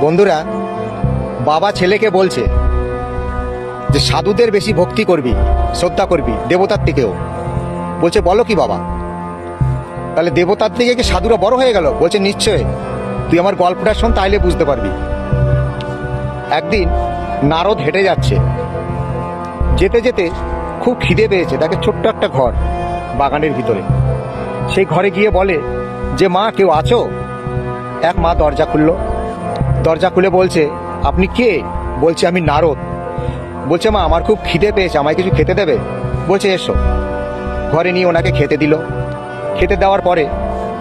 বন্ধুরা, বাবা ছেলেকে বলছে যে সাধুদের বেশি ভক্তি করবি, শ্রদ্ধা করবি দেবতার থেকেও। বলছে বলো কি বাবা, তাহলে দেবতার থেকে কি সাধুরা বড় হয়ে গেল? বলছে নিশ্চয়, তুই আমার গল্পটা শোন, তাইলে বুঝতে পারবি। একদিন নারদ হেঁটে যাচ্ছে, যেতে যেতে খুব খিদে পেয়েছে। তাকে ছোট্ট একটা ঘর বাগানের ভিতরে, সেই ঘরে গিয়ে বলে যে মা কেউ আছো? এক মা দরজা খুললো। দরজা খুলে বলছে আপনি কে? বলছে আমি নারদ। বলছে মা আমার খুব খিদে পেয়েছে, আমায় কিছু খেতে দেবে? বলছে এসো। ঘরে নিয়ে ওনাকে খেতে দিল। খেতে দেওয়ার পরে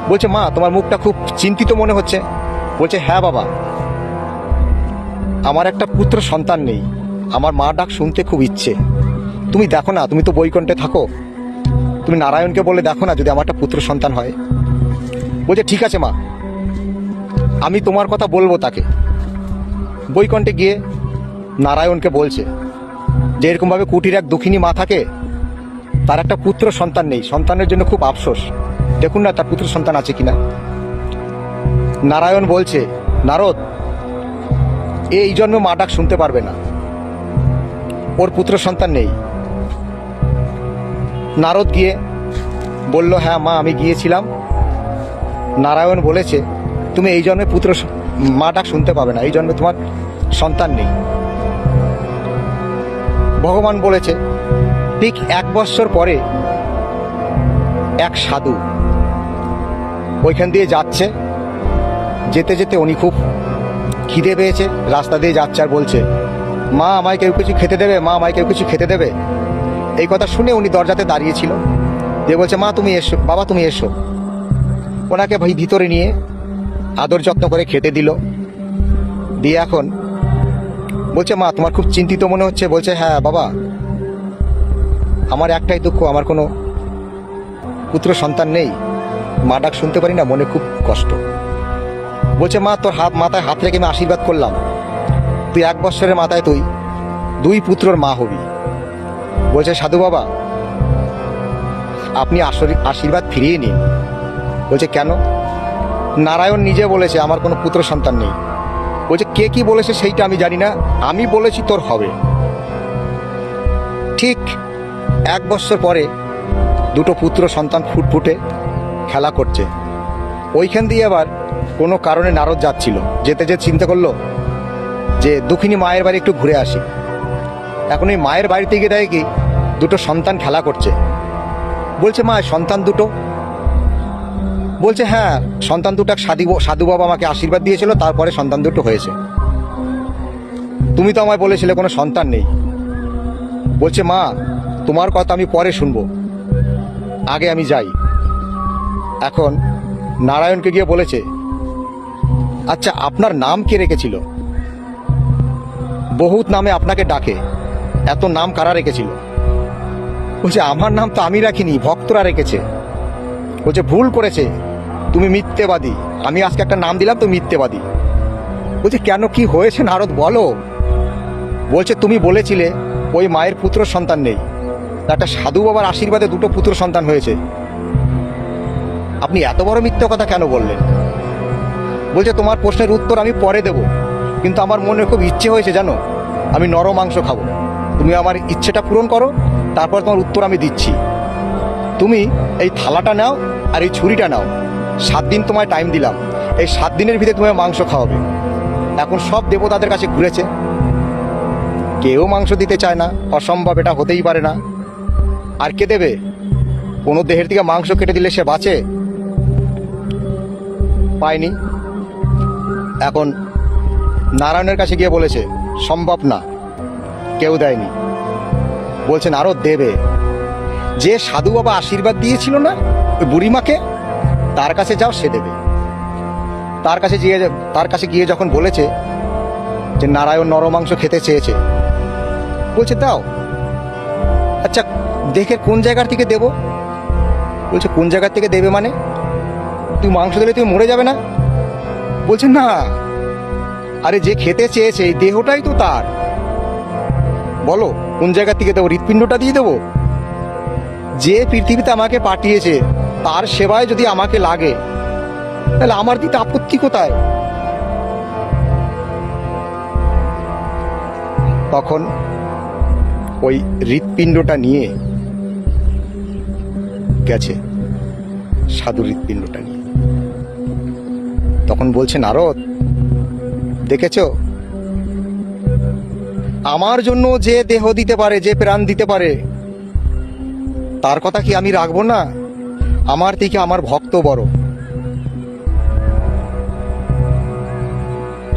বলছে মা তোমার মুখটা খুব চিন্তিত মনে হচ্ছে। বলছে হ্যাঁ বাবা, আমার একটা পুত্র সন্তান নেই, আমার মা ডাক শুনতে খুব ইচ্ছে। তুমি দেখো না, তুমি তো বৈকুণ্ঠে থাকো, তুমি নারায়ণকে বলে দেখো না যদি আমার একটা পুত্র সন্তান হয়। বলছে ঠিক আছে মা, আমি তোমার কথা বলবো তাকে। বৈকুণ্ঠে গিয়ে নারায়ণকে বলছে যে এরকমভাবে কুটির এক দুঃখিনী মা থাকে, তার একটা পুত্র সন্তান নেই, সন্তানের জন্য খুব আফসোস, দেখুন না তার পুত্র সন্তান আছে কিনা। নারায়ণ বলছে নারদ, এই জন্ম মা ডাক শুনতে পারবে না, ওর পুত্র সন্তান নেই। নারদ গিয়ে বলল হ্যাঁ মা আমি গিয়েছিলাম, নারায়ণ বলেছে তুমি এই জন্মে মা ডাক শুনতে পাবে না, এই জন্মে তোমার সন্তান নেই। ভগবান বলেছে ঠিক 1 বৎসর পরে এক সাধু ওইখান দিয়ে যাচ্ছে, যেতে যেতে উনি খুব খিদে পেয়েছে, রাস্তা দিয়ে যাচ্ছে আর বলছে মা আমায় কেউ কিছু খেতে দেবে, মা আমায় কেউ কিছু খেতে দেবে। এই কথা শুনে উনি দরজাতে দাঁড়িয়েছিল, দিয়ে বলছে মা তুমি এসো, বাবা তুমি এসো। ওনাকে ভিতরে নিয়ে আদর যত্ন করে খেতে দিল। দিয়ে এখন বলছে মা তোমার খুব চিন্তিত মনে হচ্ছে। বলছে হ্যাঁ বাবা, আমার একটাই দুঃখ, আমার কোনো পুত্র সন্তান নেই, মা ডাক শুনতে পারি না, মনে খুব কষ্ট। বলছে মা তোর মাথায় হাত রেখে আমি আশীর্বাদ করলাম, তুই 1 বৎসরের মাথায় তুই 2 পুত্রর মা হবি। বলছে সাধু বাবা আপনি আশীর্বাদ ফিরিয়ে নিন। বলছে কেন? নারায়ণ নিজে বলেছে আমার কোনো পুত্র সন্তান নেই। বলছে কে কি বলেছে সেইটা আমি জানি না, আমি বলেছি তোর হবে। ঠিক 1 বৎসর পরে 2 পুত্র সন্তান ফুটফুটে খেলা করছে। ওইখান দিয়ে আবার কোনো কারণে নারদ যাচ্ছিল, যেতে যেতে চিন্তা করলো যে দুঃখিনী মায়ের বাড়ি একটু ঘুরে আসি। এখন এই মায়ের বাড়িতে গিয়ে দেখে কি 2 সন্তান খেলা করছে। বলছে মা সন্তান 2? বলছে হ্যাঁ সন্তান 2 সাধু বাবা আমাকে আশীর্বাদ দিয়েছিল, তারপরে সন্তান 2 হয়েছে। তুমি তো আমায় বলেছিলে কোনো সন্তান নেই। বলছে মা তোমার কথা আমি পরে শুনবো, আগে আমি যাই। এখন নারায়ণকে গিয়ে বলেছে আচ্ছা আপনার নাম কে রেখেছিল? বহুত নামে আপনাকে ডাকে, এত নাম কারা রেখেছিল? বলছে আমার নাম তো আমি রাখিনি, ভক্তরা রেখেছে। বলছে ভুল করেছে, তুমি মিথ্যেবাদী, আমি আজকে একটা নাম দিলাম তো মিথ্যেবাদী। বলছে কেন কি হয়েছে নারদ বলো। বলছে তুমি বলেছিলে ওই মায়ের পুত্র সন্তান নেই, একটা সাধু বাবার আশীর্বাদে 2 পুত্র সন্তান হয়েছে, আপনি এত বড় মিথ্যে কথা কেন বললেন? বলছে তোমার প্রশ্নের উত্তর আমি পরে দেব, কিন্তু আমার মনে খুব ইচ্ছে হয়েছে জানো, আমি নর মাংস খাবো। তুমি আমার ইচ্ছেটা পূরণ করো, তারপর তোমার উত্তর আমি দিচ্ছি। তুমি এই থালাটা নাও আর এই ছুরিটা নাও, 7 দিন তোমায় টাইম দিলাম, এই 7 দিনের ভিতরে তোমায় মাংস খাওয়াবে। এখন সব দেবতাদের কাছে ঘুরেছে, কেউ মাংস দিতে চায় না, অসম্ভব, এটা হতেই পারে না। আর কে দেবে? কোনো দেহের থেকে মাংস কেটে দিলে সে বাঁচে? পায়নি। এখন নারায়ণের কাছে গিয়ে বলেছে সম্ভব না, কেউ দেয়নি। বলছেন আরো দেবে, যে সাধু বাবা আশীর্বাদ দিয়েছিল না ওই বুড়িমাকে, তার কাছে যাও, সে দেবে। তার কাছে গিয়ে যখন বলেছে যে নারায়ণ নরমাংস খেতে চেয়েছে, বলছে দাও। আচ্ছা দেখে কোন জায়গার থেকে দেব? বলছে কোন জায়গার থেকে দেবে মানে? তুই মাংস দিলে তুমি মরে যাবে না? বলছে না, আরে যে খেতে চেয়েছে এই দেহটাই তো তার, বলো কোন জায়গা থেকে দেবো? হৃৎপিণ্ডটা দিয়ে দেবো? যে পৃথিবীতে আমাকে পাঠিয়েছে তার সেবায় যদি আমাকে লাগে, তাহলে আমার দিতে আপত্তি কোথায়? তখন ওই হৃৎপিণ্ডটা নিয়ে গেছে, সাধু হৃৎপিণ্ডটা নিয়ে। তখন বলছে, নারদ দেখেছো, আমার জন্য যে দেহ দিতে পারে, যে প্রাণ দিতে পারে, তার কথা কি আমি রাখবো না? আমার থেকে আমার ভক্ত বড়।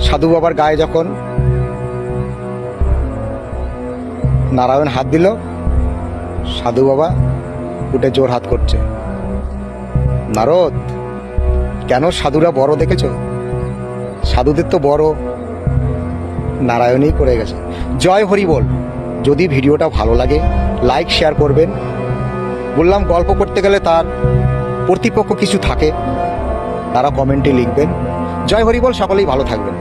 সাধু বাবার গায়ে যখন নারায়ণ হাত দিল, সাধু বাবা উঠে জোর হাত করছে। নারদ, কেন সাধুরা বড় দেখেছ? সাধুদের তো বড় নারায়ণই করে গেছে। জয় হরি বল। যদি ভিডিওটা ভালো লাগে লাইক শেয়ার করবেন। বললাম, গল্প করতে গেলে তার প্রতিপক্ষ কিছু থাকে, তারা কমেন্টে লিখবেন। জয় হরি বল। সকলেই ভালো থাকবেন।